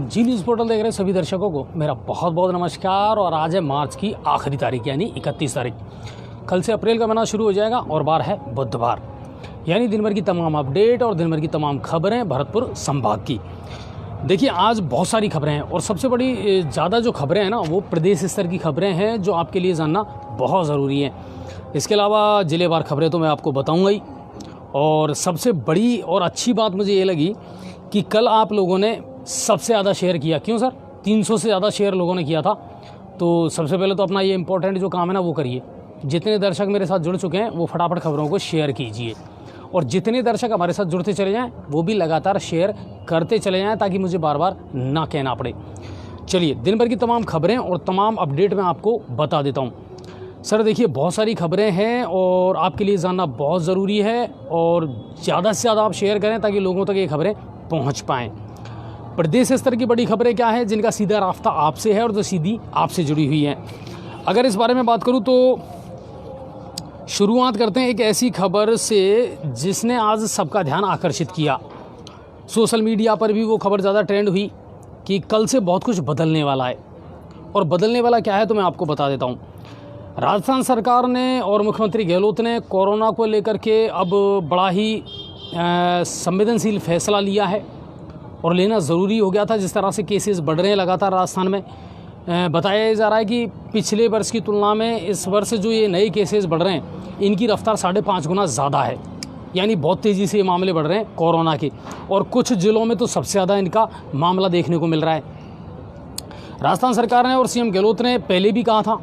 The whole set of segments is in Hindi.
जी न्यूज़ पोर्टल देख रहे सभी दर्शकों को मेरा बहुत बहुत नमस्कार। और आज है मार्च की आखिरी तारीख यानी 31 तारीख। कल से अप्रैल का महीना शुरू हो जाएगा और बार है बुधवार, यानी दिन भर की तमाम अपडेट और दिन भर की तमाम खबरें भरतपुर संभाग की। देखिए आज बहुत सारी खबरें हैं और सबसे बड़ी ज़्यादा जो खबरें हैं ना वो प्रदेश स्तर की खबरें हैं जो आपके लिए जानना बहुत ज़रूरी है। इसके अलावा ज़िलेवार खबरें तो मैं आपको बताऊँगा ही। और सबसे बड़ी और अच्छी बात मुझे ये लगी कि कल आप लोगों ने सबसे ज़्यादा शेयर किया। क्यों सर? 300 से ज़्यादा शेयर लोगों ने किया था। तो सबसे पहले तो अपना ये इंपॉर्टेंट जो काम है ना वो करिए। जितने दर्शक मेरे साथ जुड़ चुके हैं वो फटाफट खबरों को शेयर कीजिए और जितने दर्शक हमारे साथ जुड़ते चले जाएं वो भी लगातार शेयर करते चले जाएं ताकि मुझे बार बार ना कहना पड़े। चलिए दिन भर की तमाम खबरें और तमाम अपडेट मैं आपको बता देता हूँ। सर देखिए बहुत सारी खबरें हैं और आपके लिए जानना बहुत ज़रूरी है और ज़्यादा से ज़्यादा आप शेयर करें ताकि लोगों तक ये खबरें पहुँच पाएँ। प्रदेश स्तर की बड़ी खबरें क्या है जिनका सीधा रास्ता आपसे है और जो सीधी आपसे जुड़ी हुई हैं। अगर इस बारे में बात करूं तो शुरुआत करते हैं एक ऐसी खबर से जिसने आज सबका ध्यान आकर्षित किया। सोशल मीडिया पर भी वो खबर ज़्यादा ट्रेंड हुई कि कल से बहुत कुछ बदलने वाला है। और बदलने वाला क्या है तो मैं आपको बता देता हूँ। राजस्थान सरकार ने और मुख्यमंत्री गहलोत ने कोरोना को लेकर के अब बड़ा ही संवेदनशील फैसला लिया है और लेना ज़रूरी हो गया था। जिस तरह से केसेस बढ़ रहे हैं लगातार राजस्थान में, बताया जा रहा है कि पिछले वर्ष की तुलना में इस वर्ष जो ये नए केसेस बढ़ रहे हैं इनकी रफ्तार 5.5 गुना ज़्यादा है। यानी बहुत तेज़ी से ये मामले बढ़ रहे हैं कोरोना के और कुछ ज़िलों में तो सबसे ज़्यादा इनका मामला देखने को मिल रहा है। राजस्थान सरकार ने और सीएम गहलोत ने पहले भी कहा था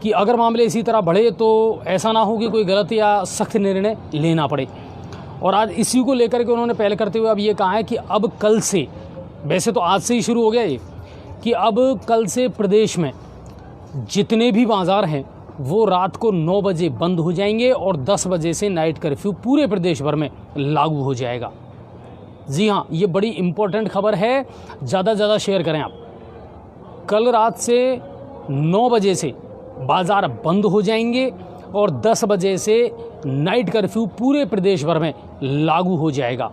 कि अगर मामले इसी तरह बढ़े तो ऐसा ना हो कि कोई गलत या सख्त निर्णय लेना पड़े। और आज इसी को लेकर के उन्होंने पहल करते हुए अब ये कहा है कि अब कल से, वैसे तो आज से ही शुरू हो गया ये, कि अब कल से प्रदेश में जितने भी बाज़ार हैं वो रात को 9 बजे बंद हो जाएंगे और 10 बजे से नाइट कर्फ्यू पूरे प्रदेश भर में लागू हो जाएगा। जी हाँ, ये बड़ी इम्पोर्टेंट खबर है, ज़्यादा से ज़्यादा शेयर करें आप। कल रात से 9 बजे से बाज़ार बंद हो जाएंगे और 10 बजे से नाइट कर्फ्यू पूरे प्रदेश भर में लागू हो जाएगा।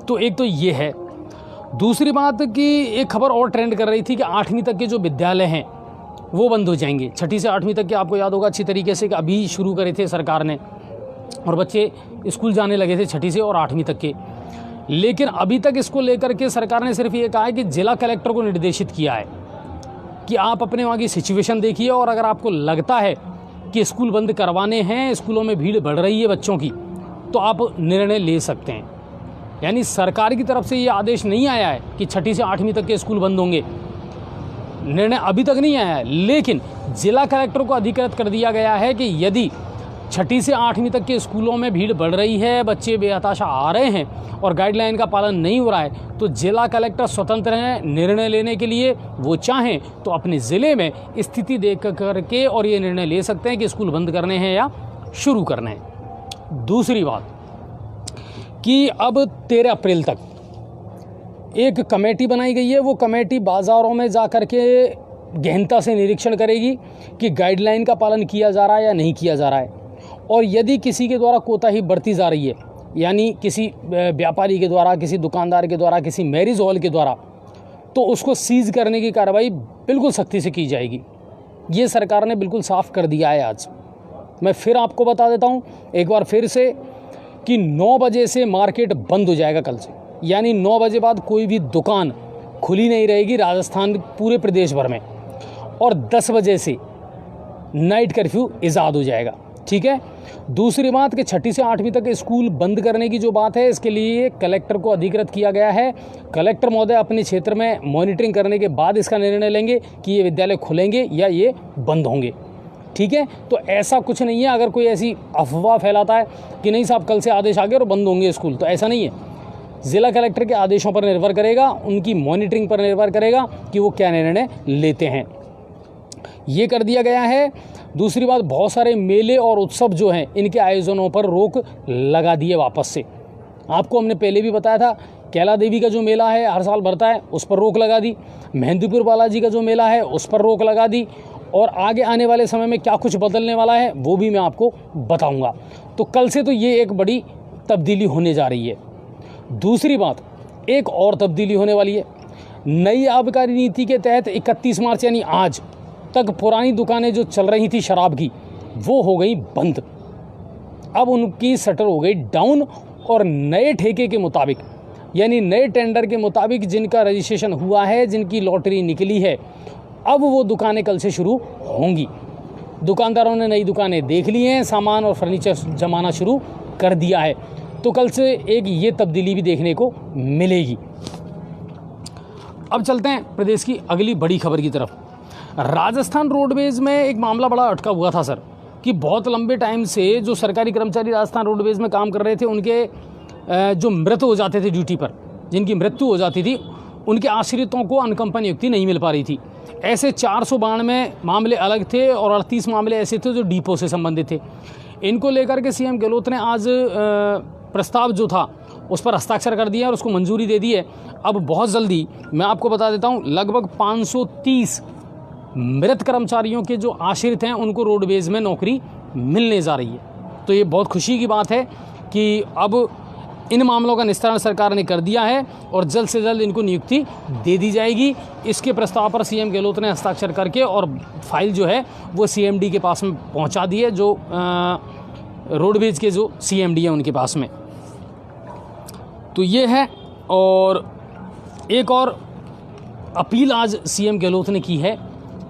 तो एक तो ये है। दूसरी बात कि एक खबर और ट्रेंड कर रही थी कि 8वीं तक के जो विद्यालय हैं वो बंद हो जाएंगे। 6ठी से 8वीं तक के आपको याद होगा अच्छी तरीके से कि अभी शुरू करे थे सरकार ने और बच्चे स्कूल जाने लगे थे 6ठी से और 8वीं तक के। लेकिन अभी तक इसको लेकर के सरकार ने सिर्फ ये कहा है कि जिला कलेक्टर को निर्देशित किया है कि आप अपने वहाँ की सिचुएशन देखिए और अगर आपको लगता है कि स्कूल बंद करवाने हैं, स्कूलों में भीड़ बढ़ रही है बच्चों की, तो आप निर्णय ले सकते हैं। यानी सरकार की तरफ से ये आदेश नहीं आया है कि 6ठी से 8वीं तक के स्कूल बंद होंगे, निर्णय अभी तक नहीं आया है। लेकिन जिला कलेक्टर को अधिकृत कर दिया गया है कि यदि 6ठी से 8वीं तक के स्कूलों में भीड़ बढ़ रही है, बच्चे बेहताशा आ रहे हैं और गाइडलाइन का पालन नहीं हो रहा है, तो जिला कलेक्टर स्वतंत्र हैं निर्णय लेने के लिए। वो चाहें तो अपने ज़िले में स्थिति देख करके और ये निर्णय ले सकते हैं कि स्कूल बंद करने हैं या शुरू करने हैं। दूसरी बात कि अब 13 अप्रैल तक एक कमेटी बनाई गई है। वो कमेटी बाज़ारों में जा कर के गहनता से निरीक्षण करेगी कि गाइडलाइन का पालन किया जा रहा है या नहीं किया जा रहा है। और यदि किसी के द्वारा कोताही बरती जा रही है, यानी किसी व्यापारी के द्वारा, किसी दुकानदार के द्वारा, किसी मैरिज हॉल के द्वारा, तो उसको सीज करने की कार्रवाई बिल्कुल सख्ती से की जाएगी। ये सरकार ने बिल्कुल साफ कर दिया है। आज मैं फिर आपको बता देता हूँ एक बार फिर से कि 9 बजे से मार्केट बंद हो जाएगा कल से। यानी 9 बजे बाद कोई भी दुकान खुली नहीं रहेगी राजस्थान पूरे प्रदेश भर में और 10 बजे से नाइट कर्फ्यू इजाद हो जाएगा। ठीक है। दूसरी बात कि 6ठी से 8वीं तक स्कूल बंद करने की जो बात है, इसके लिए कलेक्टर को अधिकृत किया गया है। कलेक्टर महोदय अपने क्षेत्र में मॉनिटरिंग करने के बाद इसका निर्णय लेंगे कि ये विद्यालय खुलेंगे या ये बंद होंगे। ठीक है। तो ऐसा कुछ नहीं है, अगर कोई ऐसी अफवाह फैलाता है कि नहीं साहब कल से आदेश आ गए और बंद होंगे स्कूल, तो ऐसा नहीं है। ज़िला कलेक्टर के आदेशों पर निर्भर करेगा, उनकी मॉनिटरिंग पर निर्भर करेगा कि वो क्या निर्णय लेते हैं। ये कर दिया गया है। दूसरी बात, बहुत सारे मेले और उत्सव जो हैं इनके आयोजनों पर रोक लगा दिए वापस से। आपको हमने पहले भी बताया था, कैला देवी का जो मेला है हर साल भरता है उस पर रोक लगा दी। मेहंदीपुर बालाजी का जो मेला है उस पर रोक लगा दी। और आगे आने वाले समय में क्या कुछ बदलने वाला है वो भी मैं आपको बताऊंगा। तो कल से तो ये एक बड़ी तब्दीली होने जा रही है। दूसरी बात, एक और तब्दीली होने वाली है। नई आबकारी नीति के तहत 31 मार्च यानी आज तक पुरानी दुकानें जो चल रही थी शराब की वो हो गई बंद। अब उनकी शटर हो गई डाउन और नए ठेके के मुताबिक यानी नए टेंडर के मुताबिक जिनका रजिस्ट्रेशन हुआ है, जिनकी लॉटरी निकली है, अब वो दुकानें कल से शुरू होंगी। दुकानदारों ने नई दुकानें देख ली हैं, सामान और फर्नीचर जमाना शुरू कर दिया है। तो कल से एक ये तब्दीली भी देखने को मिलेगी। अब चलते हैं प्रदेश की अगली बड़ी खबर की तरफ। राजस्थान रोडवेज में एक मामला बड़ा अटका हुआ था सर, कि बहुत लंबे टाइम से जो सरकारी कर्मचारी राजस्थान रोडवेज में काम कर रहे थे, उनके जो मृत हो जाते थे ड्यूटी पर, जिनकी मृत्यु हो जाती थी, उनके आश्रितों को अनुकंपा नियुक्ति नहीं मिल पा रही थी। ऐसे 492 मामले अलग थे और 38 मामले ऐसे थे जो डिपो से संबंधित थे। इनको लेकर के सीएम गहलोत ने आज प्रस्ताव जो था उस पर हस्ताक्षर कर दिया और उसको मंजूरी दे दी है। अब बहुत जल्दी मैं आपको बता देता हूँ, लगभग 530 मृत कर्मचारियों के जो आश्रित हैं उनको रोडवेज में नौकरी मिलने जा रही है। तो ये बहुत खुशी की बात है कि अब इन मामलों का निस्तारण सरकार ने कर दिया है और जल्द से जल्द इनको नियुक्ति दे दी जाएगी। इसके प्रस्ताव पर सीएम गहलोत ने हस्ताक्षर करके और फाइल जो है वो सीएमडी के पास में पहुंचा दी है, जो रोडवेज के जो सीएमडी है उनके पास में। तो ये है। और एक और अपील आज सीएम गहलोत ने की है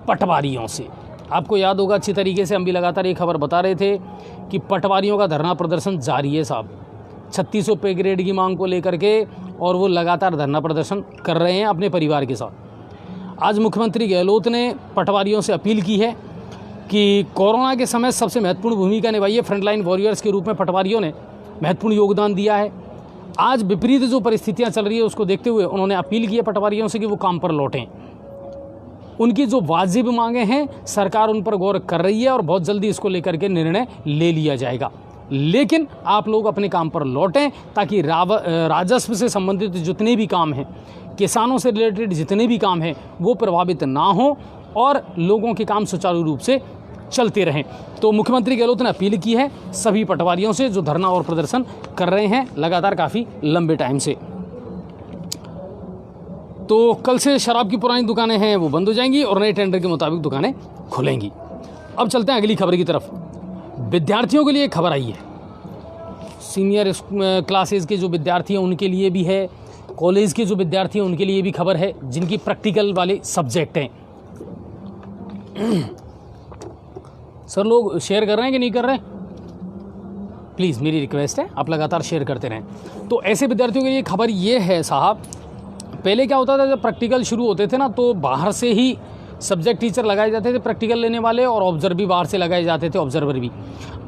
पटवारियों से। आपको याद होगा अच्छी तरीके से, हम भी लगातार ये खबर बता रहे थे कि पटवारियों का धरना प्रदर्शन जारी है साहब। 3600 पे ग्रेड की मांग को लेकर के और वो लगातार धरना प्रदर्शन कर रहे हैं अपने परिवार के साथ। आज मुख्यमंत्री गहलोत ने पटवारियों से अपील की है कि कोरोना के समय सबसे महत्वपूर्ण भूमिका निभाई है। फ्रंटलाइन वॉरियर्स के रूप में पटवारियों ने महत्वपूर्ण योगदान दिया है। आज विपरीत जो परिस्थितियां चल रही है उसको देखते हुए उन्होंने अपील की है पटवारियों से कि वो काम पर लौटें। उनकी जो वाजिब मांगे हैं सरकार उन पर गौर कर रही है और बहुत जल्दी इसको लेकर के निर्णय ले लिया जाएगा। लेकिन आप लोग अपने काम पर लौटें ताकि राजस्व से संबंधित जितने भी काम हैं, किसानों से रिलेटेड जितने भी काम हैं, वो प्रभावित ना हो और लोगों के काम सुचारू रूप से चलते रहें। तो मुख्यमंत्री गहलोत ने अपील की है सभी पटवारियों से जो धरना और प्रदर्शन कर रहे हैं लगातार काफ़ी लंबे टाइम से। तो कल से शराब की पुरानी दुकानें हैं वो बंद हो जाएंगी और नए टेंडर के मुताबिक दुकानें खुलेंगी। अब चलते हैं अगली खबर की तरफ। विद्यार्थियों के लिए खबर आई है, सीनियर क्लासेस के जो विद्यार्थी हैं उनके लिए भी है, कॉलेज के जो विद्यार्थी हैं उनके लिए भी खबर है जिनकी प्रैक्टिकल वाले सब्जेक्ट हैं। सर लोग शेयर कर रहे हैं कि नहीं कर रहे हैं? प्लीज़ मेरी रिक्वेस्ट है आप लगातार शेयर करते रहें। तो ऐसे विद्यार्थियों के लिए खबर ये है साहब, पहले क्या होता था जब प्रैक्टिकल शुरू होते थे ना तो बाहर से ही सब्जेक्ट टीचर लगाए जाते थे प्रैक्टिकल लेने वाले, और ऑब्जर्वर भी बाहर से लगाए जाते थे, ऑब्जर्वर भी।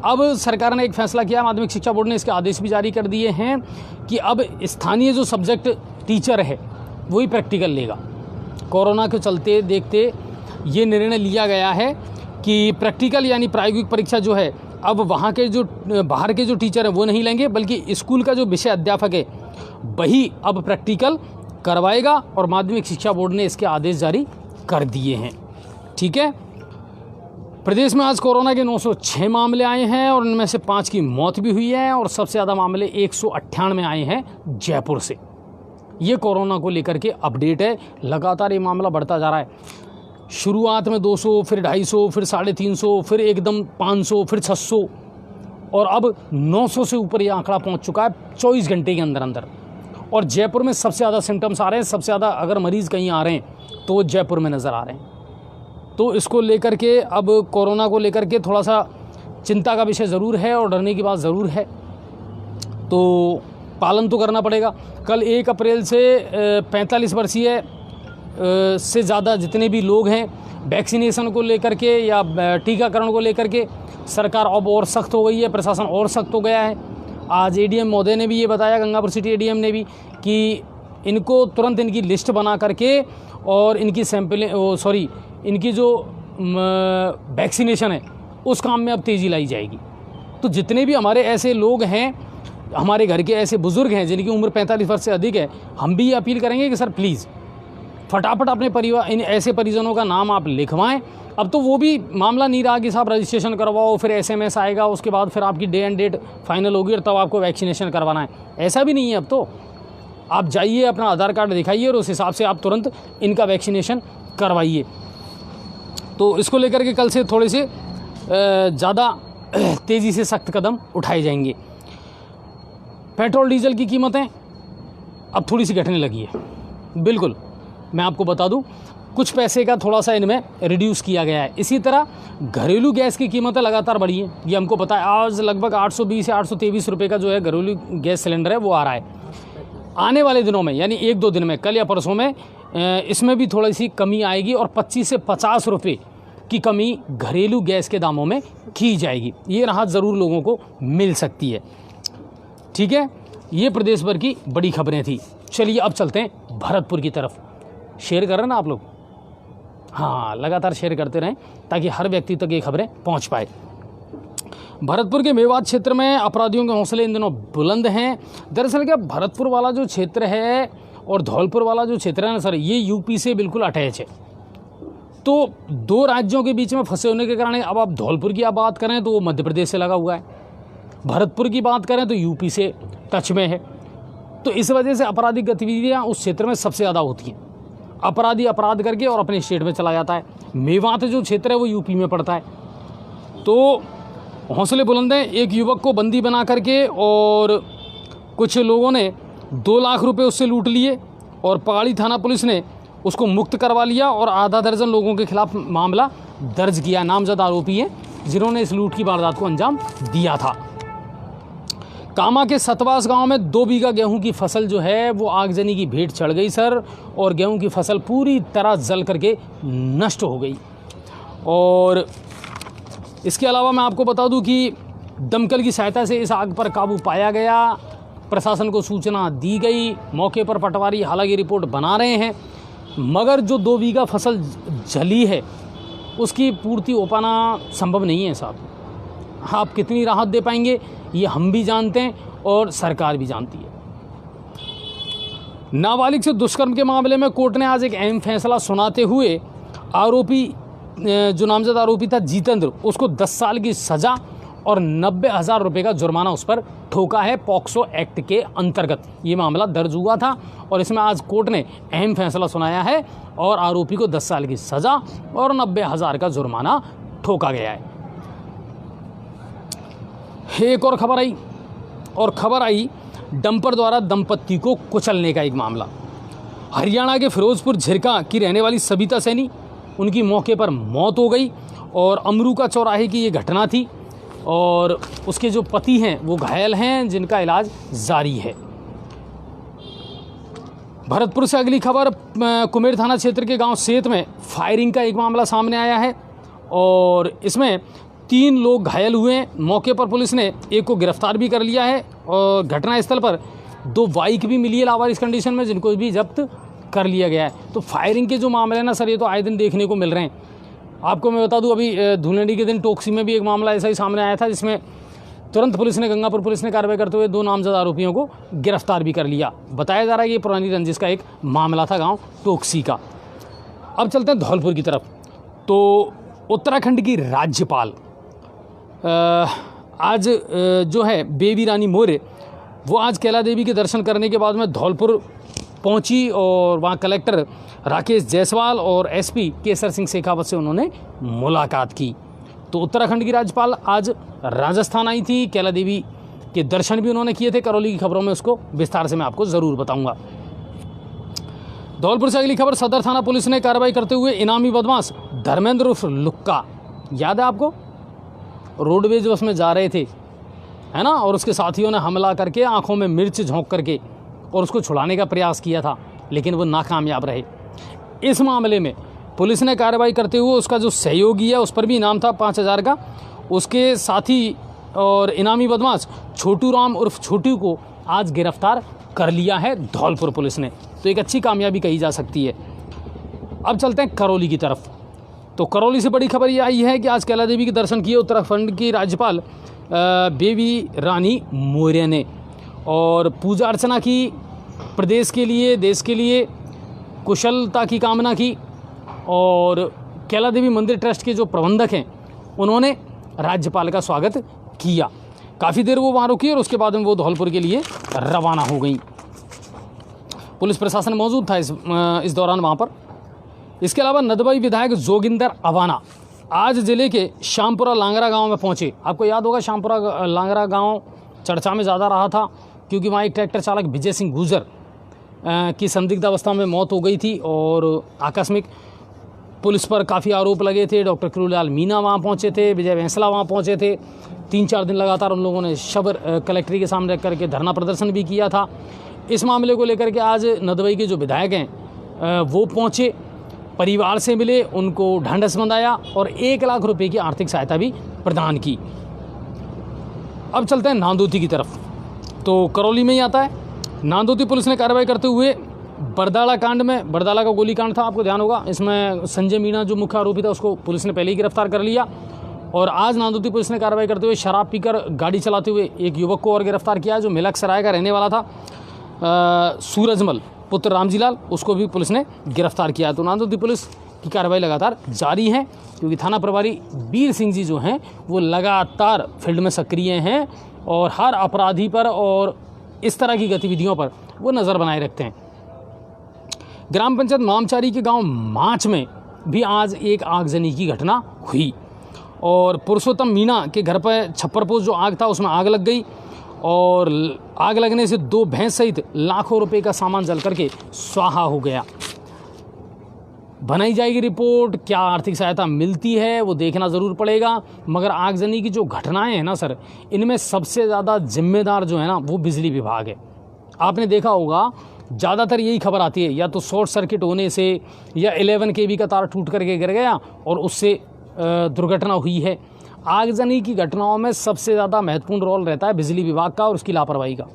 अब सरकार ने एक फैसला किया, माध्यमिक शिक्षा बोर्ड ने इसके आदेश भी जारी कर दिए हैं कि अब स्थानीय जो सब्जेक्ट टीचर है वही प्रैक्टिकल लेगा। कोरोना के चलते देखते ये निर्णय लिया गया है कि प्रैक्टिकल यानी प्रायोगिक परीक्षा जो है अब वहाँ के जो बाहर के जो टीचर हैं वो नहीं लेंगे, बल्कि स्कूल का जो विषय अध्यापक है वही अब प्रैक्टिकल करवाएगा और माध्यमिक शिक्षा बोर्ड ने इसके आदेश जारी कर दिए हैं। ठीक है। प्रदेश में आज कोरोना के 906 मामले आए हैं और उनमें से 5 की मौत भी हुई है और सबसे ज़्यादा मामले 198 आए हैं जयपुर से। ये कोरोना को लेकर के अपडेट है, लगातार ये मामला बढ़ता जा रहा है। शुरुआत में 200, फिर 250, फिर 350, फिर एकदम 500, फिर 600 और अब 900 से ऊपर ये आंकड़ा पहुंच चुका है 24 घंटे के अंदर अंदर। और जयपुर में सबसे ज़्यादा सिम्टम्स आ रहे हैं, सबसे ज़्यादा अगर मरीज़ कहीं आ रहे हैं तो वो जयपुर में नज़र आ रहे हैं। तो इसको लेकर के अब कोरोना को लेकर के थोड़ा सा चिंता का विषय ज़रूर है और डरने की बात ज़रूर है, तो पालन तो करना पड़ेगा। कल 1 अप्रैल से 45 वर्षीय से ज़्यादा जितने भी लोग हैं वैक्सीनेशन को लेकर के या टीकाकरण को लेकर के सरकार अब और सख्त हो गई है, प्रशासन और सख्त हो गया है। आज एडीएम महोदय ने भी ये बताया, गंगापुर सिटी एडीएम ने भी, कि इनको तुरंत इनकी लिस्ट बना करके और इनकी इनकी जो वैक्सीनेशन है उस काम में अब तेज़ी लाई जाएगी। तो जितने भी हमारे ऐसे लोग हैं, हमारे घर के ऐसे बुज़ुर्ग हैं जिनकी उम्र 45 वर्ष से अधिक है, हम भी ये अपील करेंगे कि सर प्लीज़ फटाफट अपने परिवार इन ऐसे परिजनों का नाम आप लिखवाएं। अब तो वो भी मामला नहीं रहा कि साहब रजिस्ट्रेशन करवाओ, फिर SMS आएगा, उसके बाद फिर आपकी डे एंड डेट फाइनल होगी और तब आपको वैक्सीनेशन करवाना है। ऐसा भी नहीं है अब तो। आप जाइए, अपना आधार कार्ड दिखाइए और उस हिसाब से आप तुरंत इनका वैक्सीनेशन करवाइए। तो इसको लेकर के कल से थोड़े से ज़्यादा तेज़ी से सख्त कदम उठाए जाएंगे। पेट्रोल डीजल की कीमतें अब थोड़ी सी घटने लगी है, बिल्कुल, मैं आपको बता दूं, कुछ पैसे का थोड़ा सा इनमें रिड्यूस किया गया है। इसी तरह घरेलू गैस की कीमतें लगातार बढ़ी हैं, ये हमको पता है। आज लगभग 820 या 823 रुपये का जो है घरेलू गैस सिलेंडर है वो आ रहा है। आने वाले दिनों में यानी 1-2 दिन में, कल या परसों में इसमें भी थोड़ी सी कमी आएगी और 25 से 50 रुपये की कमी घरेलू गैस के दामों में की जाएगी। ये राहत ज़रूर लोगों को मिल सकती है। ठीक है, ये प्रदेश भर की बड़ी खबरें थी। चलिए अब चलते हैं भरतपुर की तरफ। शेयर कर रहे हैं ना आप लोग? हाँ, लगातार शेयर करते रहें ताकि हर व्यक्ति तक ये खबरें पहुंच पाए। भरतपुर के मेवात क्षेत्र में अपराधियों के हौसले इन दिनों बुलंद हैं। दरअसल क्या, भरतपुर वाला जो क्षेत्र है और धौलपुर वाला जो क्षेत्र है ना सर, ये यूपी से बिल्कुल अटैच है। तो 2 राज्यों के बीच में फंसे होने के कारण अब आप धौलपुर की आप बात करें तो वो मध्य प्रदेश से लगा हुआ है, भरतपुर की बात करें तो यूपी से टच में है। तो इस वजह से आपराधिक गतिविधियां उस क्षेत्र में सबसे ज़्यादा होती हैं। अपराधी अपराध करके और अपने स्टेट में चला जाता है। मेवात जो क्षेत्र है वो यूपी में पड़ता है। तो हौसले बुलंद हैं। एक युवक को बंदी बना करके और कुछ लोगों ने 2 लाख रुपए उससे लूट लिए और पगाड़ी थाना पुलिस ने उसको मुक्त करवा लिया और आधा दर्जन लोगों के खिलाफ मामला दर्ज किया। नामजद आरोपी हैं जिन्होंने इस लूट की वारदात को अंजाम दिया था। कामा के सतवास गांव में 2 बीघा गेहूं की फसल जो है वो आगजनी की भेंट चढ़ गई सर, और गेहूं की फसल पूरी तरह जल करके नष्ट हो गई। और इसके अलावा मैं आपको बता दूं कि दमकल की सहायता से इस आग पर काबू पाया गया। प्रशासन को सूचना दी गई। मौके पर पटवारी हालांकि रिपोर्ट बना रहे हैं, मगर जो 2 बीघा फसल जली है उसकी पूर्ति हो पाना संभव नहीं है साहब। आप कितनी राहत दे पाएंगे ये हम भी जानते हैं और सरकार भी जानती है। नाबालिग से दुष्कर्म के मामले में कोर्ट ने आज एक अहम फैसला सुनाते हुए आरोपी, जो नामजद आरोपी था जितेंद्र, उसको 10 साल की सज़ा और 90,000 रुपये का जुर्माना उस पर ठोका है। पॉक्सो एक्ट के अंतर्गत ये मामला दर्ज हुआ था और इसमें आज कोर्ट ने अहम फैसला सुनाया है और आरोपी को 10 साल की सज़ा और 90,000 का जुर्माना ठोका गया है। एक और खबर आई डंपर द्वारा दंपत्ति को कुचलने का एक मामला। हरियाणा के फिरोजपुर झिरका की रहने वाली सबिता सैनी, उनकी मौके पर मौत हो गई और अमरूका चौराहे की ये घटना थी और उसके जो पति हैं वो घायल हैं, जिनका इलाज जारी है। भरतपुर से अगली खबर, कुमेर थाना क्षेत्र के गांव सेत में फायरिंग का एक मामला सामने आया है और इसमें 3 लोग घायल हुए हैं। मौके पर पुलिस ने एक को गिरफ्तार भी कर लिया है और घटनास्थल पर 2 बाइक भी मिली है लावारिस कंडीशन में, जिनको भी जब्त कर लिया गया है। तो फायरिंग के जो मामले हैं ना सर, ये तो आए दिन देखने को मिल रहे हैं। आपको मैं बता दूं, अभी धुलेंडी के दिन टोकसी में भी एक मामला ऐसा ही सामने आया था, जिसमें तुरंत गंगापुर पुलिस ने कार्रवाई करते हुए 2 नामजद आरोपियों को गिरफ्तार भी कर लिया। बताया जा रहा है कि ये पुरानी रंजिश का एक मामला था गाँव टोकसी का। अब चलते हैं धौलपुर की तरफ। तो उत्तराखंड की राज्यपाल आज जो है बेबी रानी मौर्य, वो आज कैला देवी के दर्शन करने के बाद में धौलपुर पहुंची और वहां कलेक्टर राकेश जायसवाल और एसपी केसर सिंह शेखावत से उन्होंने मुलाकात की। तो उत्तराखंड की राज्यपाल आज राजस्थान आई थी, कैला देवी के दर्शन भी उन्होंने किए थे। करौली की खबरों में उसको विस्तार से मैं आपको ज़रूर बताऊंगा। धौलपुर से अगली खबर, सदर थाना पुलिस ने कार्रवाई करते हुए इनामी बदमाश धर्मेंद्र उर्फ लुक्का, याद है आपको, रोडवेज बस में जा रहे थे, है ना, और उसके साथियों ने हमला करके आंखों में मिर्च झोंक करके और उसको छुड़ाने का प्रयास किया था, लेकिन वो नाकामयाब रहे। इस मामले में पुलिस ने कार्रवाई करते हुए उसका जो सहयोगी है उस पर भी इनाम था 5,000 का। उसके साथी और इनामी बदमाश छोटू राम उर्फ छोटू को आज गिरफ्तार कर लिया है धौलपुर पुलिस ने। तो एक अच्छी कामयाबी कही जा सकती है। अब चलते हैं करौली की तरफ। तो करौली से बड़ी खबर ये आई है कि आज कैला देवी के दर्शन किए उत्तराखंड की राज्यपाल बेबी रानी मौर्य ने और पूजा अर्चना की, प्रदेश के लिए, देश के लिए कुशलता की कामना की। और कैला देवी मंदिर ट्रस्ट के जो प्रबंधक हैं उन्होंने राज्यपाल का स्वागत किया। काफ़ी देर वो वहाँ रुकी और उसके बाद में वो धौलपुर के लिए रवाना हो गई। पुलिस प्रशासन मौजूद था इस दौरान वहाँ पर। इसके अलावा नदबई विधायक जोगिंदर अवाना आज जिले के श्यामपुरा लांगरा गांव में पहुंचे। आपको याद होगा श्यामपुरा लांगरा गांव चर्चा में ज़्यादा रहा था क्योंकि वहाँ एक ट्रैक्टर चालक विजय सिंह गुर्जर की संदिग्ध अवस्था में मौत हो गई थी और आकस्मिक पुलिस पर काफ़ी आरोप लगे थे। डॉक्टर किरोड़ीलाल मीणा वहाँ पहुँचे थे, विजय बैंसला वहाँ पहुँचे थे। 3-4 दिन लगातार उन लोगों ने शव कलेक्ट्री के सामने रख करके धरना प्रदर्शन भी किया था। इस मामले को लेकर के आज नदबई के जो विधायक हैं वो पहुँचे, परिवार से मिले, उनको ढांढस बंधाया और 1 लाख रुपए की आर्थिक सहायता भी प्रदान की। अब चलते हैं नांदोती की तरफ, तो करौली में ही आता है। नांदोती पुलिस ने कार्रवाई करते हुए बरदाला कांड में, बरदाला का गोलीकांड था, आपको ध्यान होगा, इसमें संजय मीणा जो मुख्य आरोपी था उसको पुलिस ने पहले ही गिरफ्तार कर लिया। और आज नांदोती पुलिस ने कार्रवाई करते हुए शराब पीकर गाड़ी चलाते हुए एक युवक को और गिरफ्तार किया जो मिलक सराय का रहने वाला था, सूरजमल पुत्र रामजीलाल, उसको भी पुलिस ने गिरफ्तार किया। तो नांदोती पुलिस की कार्रवाई लगातार जारी है क्योंकि थाना प्रभारी वीर सिंह जी जो हैं वो लगातार फील्ड में सक्रिय हैं और हर अपराधी पर और इस तरह की गतिविधियों पर वो नज़र बनाए रखते हैं। ग्राम पंचायत मामचारी के गांव मांच में भी आज एक आगजनी की घटना हुई और पुरुषोत्तम मीणा के घर पर छप्परपोश जो आग था उसमें आग लग गई और आग लगने से 2 भैंस सहित लाखों रुपए का सामान जल करके स्वाहा हो गया। बनाई जाएगी रिपोर्ट, क्या आर्थिक सहायता मिलती है वो देखना ज़रूर पड़ेगा। मगर आगजनी की जो घटनाएं हैं ना सर, इनमें सबसे ज़्यादा जिम्मेदार जो है ना वो बिजली विभाग है। आपने देखा होगा ज़्यादातर यही खबर आती है या तो शॉर्ट सर्किट होने से या 11 kV का तार टूट करके गिर गया और उससे दुर्घटना हुई है। आगजनी की घटनाओं में सबसे ज़्यादा महत्वपूर्ण रोल रहता है बिजली विभाग का और उसकी लापरवाही का,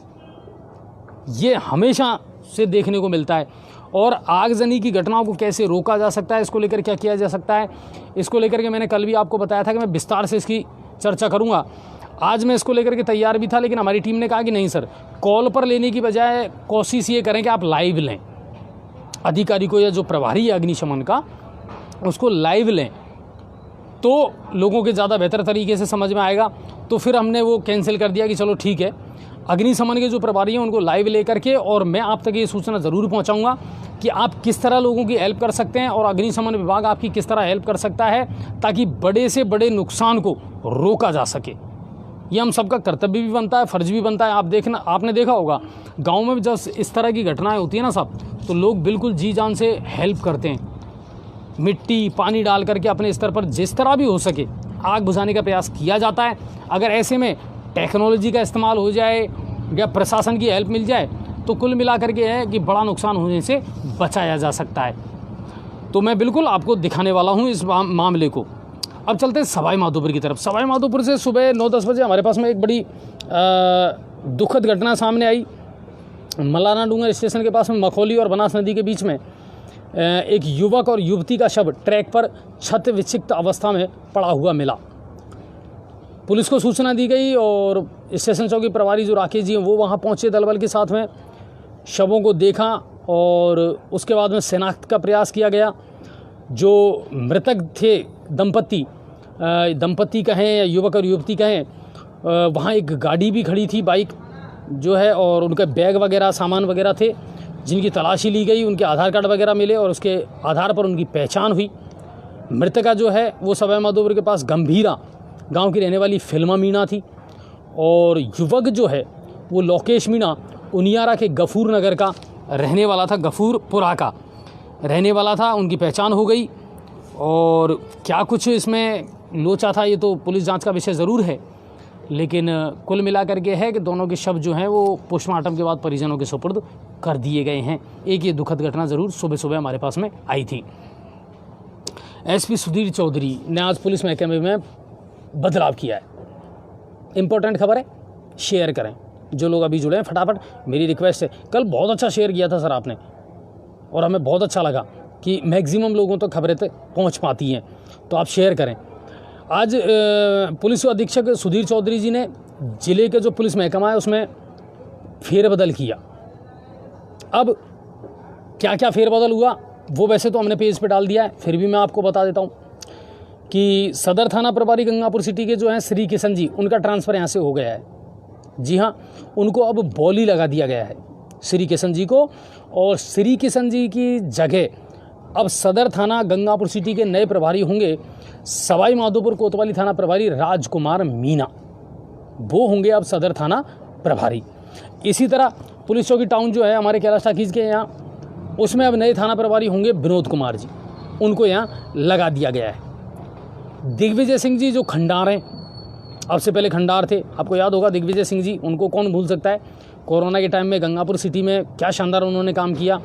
ये हमेशा से देखने को मिलता है। और आगजनी की घटनाओं को कैसे रोका जा सकता है, इसको लेकर क्या किया जा सकता है, इसको लेकर के मैंने कल भी आपको बताया था कि मैं विस्तार से इसकी चर्चा करूँगा। आज मैं इसको लेकर के तैयार भी था लेकिन हमारी टीम ने कहा कि नहीं सर, कॉल पर लेने की बजाय कोशिश ये करें कि आप लाइव लें, अधिकारी को या जो प्रभारी है अग्निशमन का उसको लाइव लें तो लोगों के ज़्यादा बेहतर तरीके से समझ में आएगा। तो फिर हमने वो कैंसिल कर दिया कि चलो ठीक है, अग्निशमन के जो प्रभारी हैं उनको लाइव लेकर के और मैं आप तक ये सूचना ज़रूर पहुंचाऊंगा कि आप किस तरह लोगों की हेल्प कर सकते हैं और अग्निशमन विभाग आपकी किस तरह हेल्प कर सकता है ताकि बड़े से बड़े नुकसान को रोका जा सके। ये हम सबका कर्तव्य भी बनता है, फर्ज भी बनता है। आपने देखा होगा गाँव में जब इस तरह की घटनाएँ होती है ना साहब, तो लोग बिल्कुल जी जान से हेल्प करते हैं, मिट्टी पानी डाल करके अपने स्तर पर जिस तरह भी हो सके आग बुझाने का प्रयास किया जाता है। अगर ऐसे में टेक्नोलॉजी का इस्तेमाल हो जाए या प्रशासन की हेल्प मिल जाए तो कुल मिलाकर के है कि बड़ा नुकसान होने से बचाया जा सकता है। तो मैं बिल्कुल आपको दिखाने वाला हूँ इस मामले को। अब चलते हैं सवाई माधोपुर की तरफ। सवाई माधोपुर से सुबह 9-10 बजे हमारे पास में एक बड़ी दुखद घटना सामने आई। मलाना डूंगर स्टेशन के पास में मखौली और बनास नदी के बीच में एक युवक और युवती का शव ट्रैक पर क्षत विक्षिप्त अवस्था में पड़ा हुआ मिला। पुलिस को सूचना दी गई और स्टेशन चौकी प्रभारी जो राकेश जी हैं वो वहाँ पहुँचे दलबल के साथ में, शवों को देखा और उसके बाद में शिनाख्त का प्रयास किया गया। जो मृतक थे दंपत्ति कहें या युवक और युवती कहें, वहाँ एक गाड़ी भी खड़ी थी, बाइक जो है, और उनके बैग वगैरह सामान वगैरह थे जिनकी तलाशी ली गई, उनके आधार कार्ड वगैरह मिले और उसके आधार पर उनकी पहचान हुई। मृतका जो है वो सवाई माधोपुर के पास गंभीरा गांव की रहने वाली फिल्मा मीणा थी और युवक जो है वो लोकेश मीणा उनियारा के गफूर नगर का रहने वाला था, गफूरपुरा का रहने वाला था। उनकी पहचान हो गई और क्या कुछ इसमें लोचा था ये तो पुलिस जांच का विषय ज़रूर है, लेकिन कुल मिलाकर के है कि दोनों के शव जो हैं वो पोस्टमार्टम के बाद परिजनों के सुपुर्द कर दिए गए हैं। एक ये दुखद घटना ज़रूर सुबह सुबह हमारे पास में आई थी। एसपी सुधीर चौधरी ने आज पुलिस महकमे में बदलाव किया है। इम्पोर्टेंट खबर है, शेयर करें। जो लोग अभी जुड़े हैं फटाफट, मेरी रिक्वेस्ट है। कल बहुत अच्छा शेयर किया था सर आपने और हमें बहुत अच्छा लगा कि मैक्सिमम लोगों तक खबरें तक पहुँच पाती हैं, तो आप शेयर करें। आज पुलिस अधीक्षक सुधीर चौधरी जी ने ज़िले के जो पुलिस महकमा है उसमें फेरबदल किया। अब क्या क्या फेरबदल हुआ वो वैसे तो हमने पेज पे डाल दिया है, फिर भी मैं आपको बता देता हूँ कि सदर थाना प्रभारी गंगापुर सिटी के जो हैं श्री किशन जी, उनका ट्रांसफ़र यहाँ से हो गया है। जी हाँ, उनको अब बौली लगा दिया गया है। श्री किशन जी को। और श्री किशन जी की जगह अब सदर थाना गंगापुर सिटी के नए प्रभारी होंगे सवाई माधोपुर कोतवाली थाना प्रभारी राजकुमार मीना, वो होंगे अब सदर थाना प्रभारी। इसी तरह पुलिस चौकी टाउन जो है हमारे कैलाश टाकीज के यहाँ, उसमें अब नए थाना प्रभारी होंगे विनोद कुमार जी, उनको यहाँ लगा दिया गया है। दिग्विजय सिंह जी जो खंडार हैं, अब से पहले खंडार थे, आपको याद होगा दिग्विजय सिंह जी, उनको कौन भूल सकता है। कोरोना के टाइम में गंगापुर सिटी में क्या शानदार उन्होंने काम किया।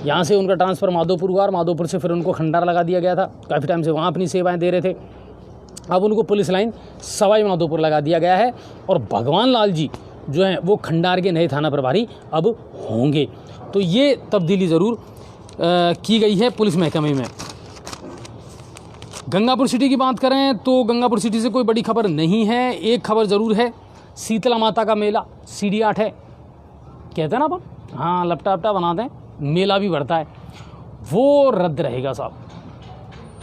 यहाँ से उनका ट्रांसफ़र माधोपुर हुआ और माधोपुर से फिर उनको खंडार लगा दिया गया था, काफ़ी टाइम से वहाँ अपनी सेवाएं दे रहे थे। अब उनको पुलिस लाइन सवाई माधोपुर लगा दिया गया है और भगवान लाल जी जो हैं वो खंडार के नए थाना प्रभारी अब होंगे। तो ये तब्दीली ज़रूर की गई है पुलिस महकमे में। गंगापुर सिटी की बात करें तो गंगापुर सिटी से कोई बड़ी खबर नहीं है। एक खबर ज़रूर है, शीतला माता का मेला सीढ़ी 8 है, कहते हैं ना अपन, हाँ लपटा वपटा बनाते हैं, मेला भी बढ़ता है, वो रद्द रहेगा साहब।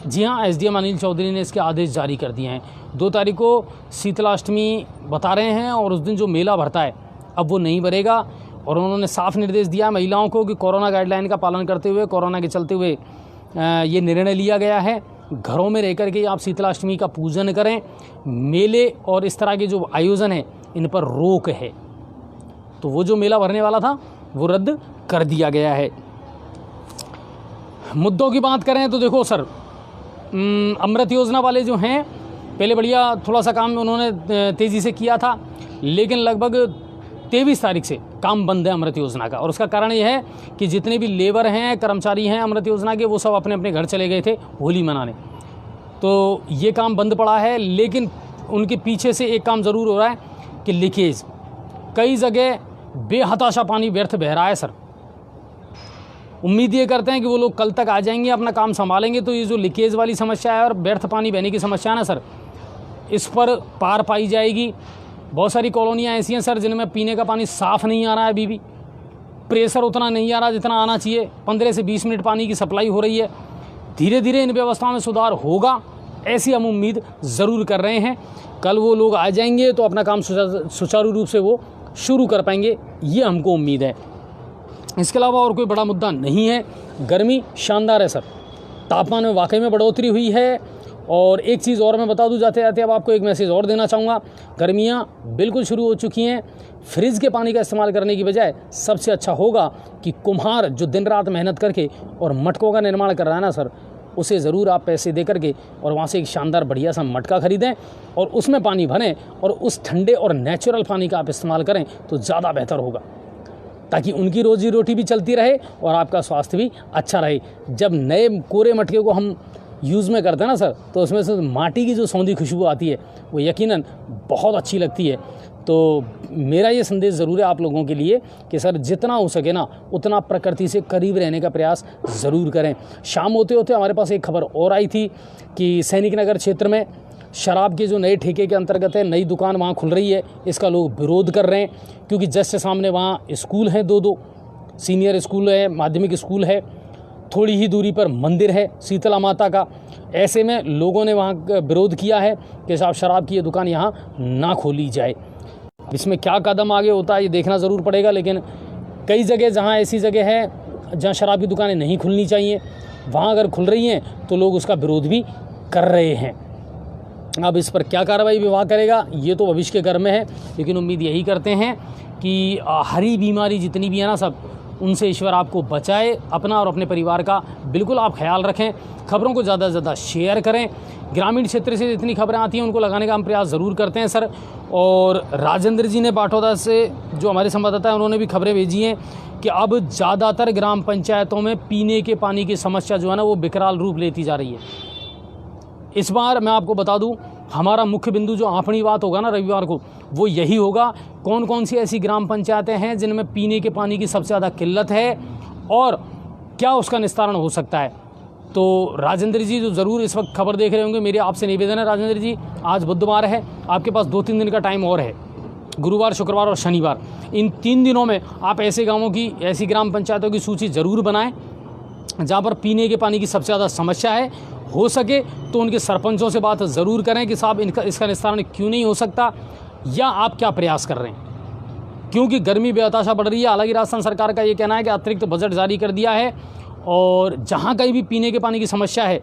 जी हाँ, एसडीएम अनिल चौधरी ने इसके आदेश जारी कर दिए हैं। 2 तारीख को शीतलाष्टमी बता रहे हैं और उस दिन जो मेला भरता है अब वो नहीं भरेगा। और उन्होंने साफ निर्देश दिया महिलाओं को कि कोरोना गाइडलाइन का पालन करते हुए, कोरोना के चलते हुए ये निर्णय लिया गया है, घरों में रह कर के आप शीतलाष्टमी का पूजन करें। मेले और इस तरह के जो आयोजन है इन पर रोक है। तो वो जो मेला भरने वाला था वो रद्द कर दिया गया है। मुद्दों की बात करें तो देखो सर, अमृत योजना वाले जो हैं पहले बढ़िया थोड़ा सा काम उन्होंने तेज़ी से किया था, लेकिन लगभग 23 तारीख से काम बंद है अमृत योजना का। और उसका कारण ये है कि जितने भी लेबर हैं, कर्मचारी हैं अमृत योजना के, वो सब अपने अपने घर चले गए थे होली मनाने, तो ये काम बंद पड़ा है। लेकिन उनके पीछे से एक काम ज़रूर हो रहा है कि लीकेज, कई जगह बेहताशा पानी व्यर्थ बह रहा है सर। उम्मीद ये करते हैं कि वो लोग कल तक आ जाएंगे, अपना काम संभालेंगे, तो ये जो लीकेज वाली समस्या है और व्यर्थ पानी बहने की समस्या है ना सर, इस पर पार पाई जाएगी। बहुत सारी कॉलोनियाँ ऐसी हैं सर जिनमें पीने का पानी साफ़ नहीं आ रहा है, अभी भी प्रेशर उतना नहीं आ रहा जितना आना चाहिए। 15 से 20 मिनट पानी की सप्लाई हो रही है। धीरे धीरे इन व्यवस्थाओं में सुधार होगा, ऐसी हम उम्मीद ज़रूर कर रहे हैं। कल वो लोग आ जाएंगे तो अपना काम सुचारू रूप से वो शुरू कर पाएंगे, ये हमको उम्मीद है। इसके अलावा और कोई बड़ा मुद्दा नहीं है। गर्मी शानदार है सर, तापमान में वाकई में बढ़ोतरी हुई है। और एक चीज़ और मैं बता दूं जाते जाते, अब आपको एक मैसेज और देना चाहूँगा। गर्मियाँ बिल्कुल शुरू हो चुकी हैं। फ्रिज के पानी का इस्तेमाल करने की बजाय सबसे अच्छा होगा कि कुम्हार जो दिन रात मेहनत करके और मटकों का निर्माण कर रहा है ना सर, उसे ज़रूर आप पैसे दे करके और वहाँ से एक शानदार बढ़िया सा मटका ख़रीदें और उसमें पानी भरें और उस ठंडे और नेचुरल पानी का आप इस्तेमाल करें तो ज़्यादा बेहतर होगा, ताकि उनकी रोजी रोटी भी चलती रहे और आपका स्वास्थ्य भी अच्छा रहे। जब नए कोरे मटके को हम यूज़ में करते हैं ना सर, तो उसमें से माटी की जो सौंधी खुशबू आती है वो यकीनन बहुत अच्छी लगती है। तो मेरा ये संदेश ज़रूर है आप लोगों के लिए कि सर जितना हो सके ना उतना प्रकृति से करीब रहने का प्रयास ज़रूर करें। शाम होते होते हमारे पास एक खबर और आई थी कि सैनिक नगर क्षेत्र में शराब के जो नए ठेके के अंतर्गत है नई दुकान वहाँ खुल रही है। इसका लोग विरोध कर रहे हैं क्योंकि जस्ट सामने वहाँ स्कूल हैं, 2 सीनियर स्कूल है, माध्यमिक स्कूल है, थोड़ी ही दूरी पर मंदिर है शीतला माता का। ऐसे में लोगों ने वहाँ विरोध किया है कि साहब शराब की ये दुकान यहाँ ना खोली जाए। इसमें क्या कदम आगे होता है ये देखना ज़रूर पड़ेगा। लेकिन कई जगह जहाँ ऐसी जगह है जहाँ शराब की दुकानें नहीं खुलनी चाहिए, वहाँ अगर खुल रही हैं तो लोग उसका विरोध भी कर रहे हैं। अब इस पर क्या कार्रवाई विभाग करेगा ये तो भविष्य के घर में है, लेकिन उम्मीद यही करते हैं कि हरी बीमारी जितनी भी है ना सब, उनसे ईश्वर आपको बचाए। अपना और अपने परिवार का बिल्कुल आप ख्याल रखें। खबरों को ज़्यादा से ज़्यादा शेयर करें। ग्रामीण क्षेत्र से जितनी खबरें आती हैं उनको लगाने का हम प्रयास ज़रूर करते हैं सर। और राजेंद्र जी ने बाटौदा से जो हमारे संवाददाता हैं उन्होंने भी खबरें भेजी हैं कि अब ज़्यादातर ग्राम पंचायतों में पीने के पानी की समस्या जो है ना वो विकराल रूप लेती जा रही है। इस बार मैं आपको बता दूं, हमारा मुख्य बिंदु जो आपनी बात होगा ना रविवार को, वो यही होगा कौन कौन सी ऐसी ग्राम पंचायतें हैं जिनमें पीने के पानी की सबसे ज़्यादा किल्लत है और क्या उसका निस्तारण हो सकता है। तो राजेंद्र जी जो ज़रूर इस वक्त खबर देख रहे होंगे, मेरी आपसे निवेदन है राजेंद्र जी, आज बुधवार है, आपके पास 2-3 दिन का टाइम और है, गुरुवार, शुक्रवार और शनिवार। इन 3 दिनों में आप ऐसे गाँवों की, ऐसी ग्राम पंचायतों की सूची ज़रूर बनाएँ जहाँ पर पीने के पानी की सबसे ज़्यादा समस्या है। हो सके तो उनके सरपंचों से बात ज़रूर करें कि साहब इसका निस्तारण क्यों नहीं हो सकता, या आप क्या प्रयास कर रहे हैं। क्योंकि गर्मी बेहताशा बढ़ रही है। हालांकि राजस्थान सरकार का ये कहना है कि अतिरिक्त बजट जारी कर दिया है और जहाँ कहीं भी पीने के पानी की समस्या है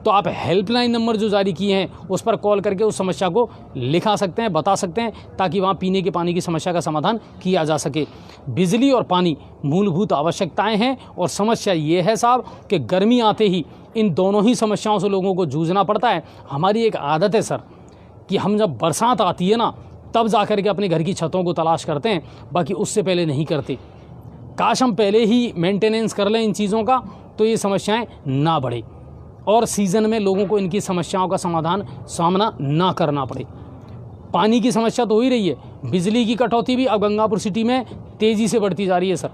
तो आप हेल्पलाइन नंबर जो जारी किए हैं उस पर कॉल करके उस समस्या को लिखा सकते हैं, बता सकते हैं, ताकि वहाँ पीने के पानी की समस्या का समाधान किया जा सके। बिजली और पानी मूलभूत आवश्यकताएं हैं और समस्या ये है साहब कि गर्मी आते ही इन दोनों ही समस्याओं से लोगों को जूझना पड़ता है। हमारी एक आदत है सर कि हम जब बरसात आती है ना तब जा कर के अपने घर की छतों को तलाश करते हैं, बाकी उससे पहले नहीं करते। काश हम पहले ही मेंटेनेंस कर लें इन चीज़ों का तो ये समस्याएं ना बढ़े और सीज़न में लोगों को इनकी समस्याओं का सामना ना करना पड़े। पानी की समस्या तो हो ही रही है, बिजली की कटौती भी अब गंगापुर सिटी में तेज़ी से बढ़ती जा रही है सर।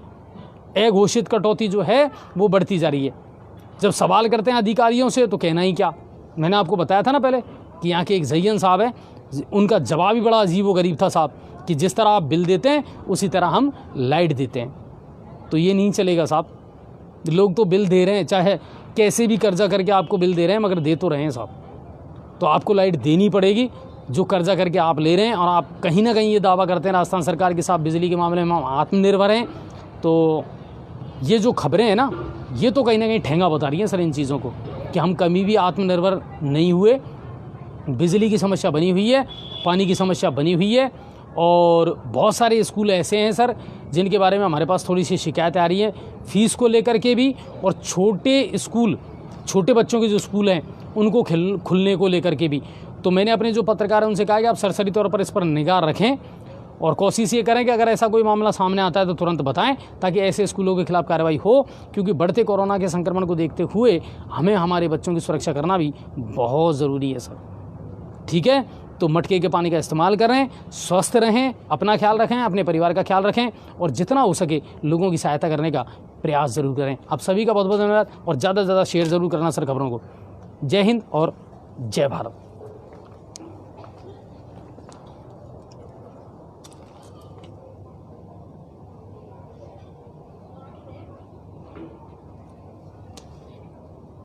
अघोषित कटौती जो है वो बढ़ती जा रही है। जब सवाल करते हैं अधिकारियों से तो कहना ही क्या, मैंने आपको बताया था ना पहले कि यहाँ के एक जयन साहब हैं, उनका जवाब ही बड़ा अजीब व गरीब था साहब कि जिस तरह आप बिल देते हैं उसी तरह हम लाइट देते हैं। तो ये नहीं चलेगा साहब, लोग तो बिल दे रहे हैं, चाहे कैसे भी कर्जा करके आपको बिल दे रहे हैं, मगर दे तो रहे हैं साहब, तो आपको लाइट देनी पड़ेगी जो कर्जा करके आप ले रहे हैं। और आप कहीं ना कहीं ये दावा करते हैं राजस्थान सरकार के साथ बिजली के मामले में हम आत्मनिर्भर हैं, तो ये जो खबरें हैं ना ये तो कहीं ना कहीं ठेंगा बता रही हैं सर इन चीज़ों को कि हम कभी भी आत्मनिर्भर नहीं हुए। बिजली की समस्या बनी हुई है, पानी की समस्या बनी हुई है और बहुत सारे स्कूल ऐसे हैं सर जिनके बारे में हमारे पास थोड़ी सी शिकायतें आ रही हैं, फ़ीस को लेकर के भी, और छोटे बच्चों के जो स्कूल हैं उनको खुलने को लेकर के भी। तो मैंने अपने जो पत्रकार हैं उनसे कहा कि आप सरसरी तौर पर इस पर निगाह रखें और कोशिश ये करें कि अगर ऐसा कोई मामला सामने आता है तो तुरंत बताएं ताकि ऐसे स्कूलों के खिलाफ कार्रवाई हो, क्योंकि बढ़ते कोरोना के संक्रमण को देखते हुए हमें हमारे बच्चों की सुरक्षा करना भी बहुत ज़रूरी है सर। ठीक है, तो मटके के पानी का इस्तेमाल करें, स्वस्थ रहें, अपना ख्याल रखें, अपने परिवार का ख्याल रखें और जितना हो सके लोगों की सहायता करने का प्रयास ज़रूर करें। आप सभी का बहुत बहुत धन्यवाद और ज़्यादा से ज़्यादा शेयर ज़रूर करना सर खबरों को। जय हिंद और जय भारत।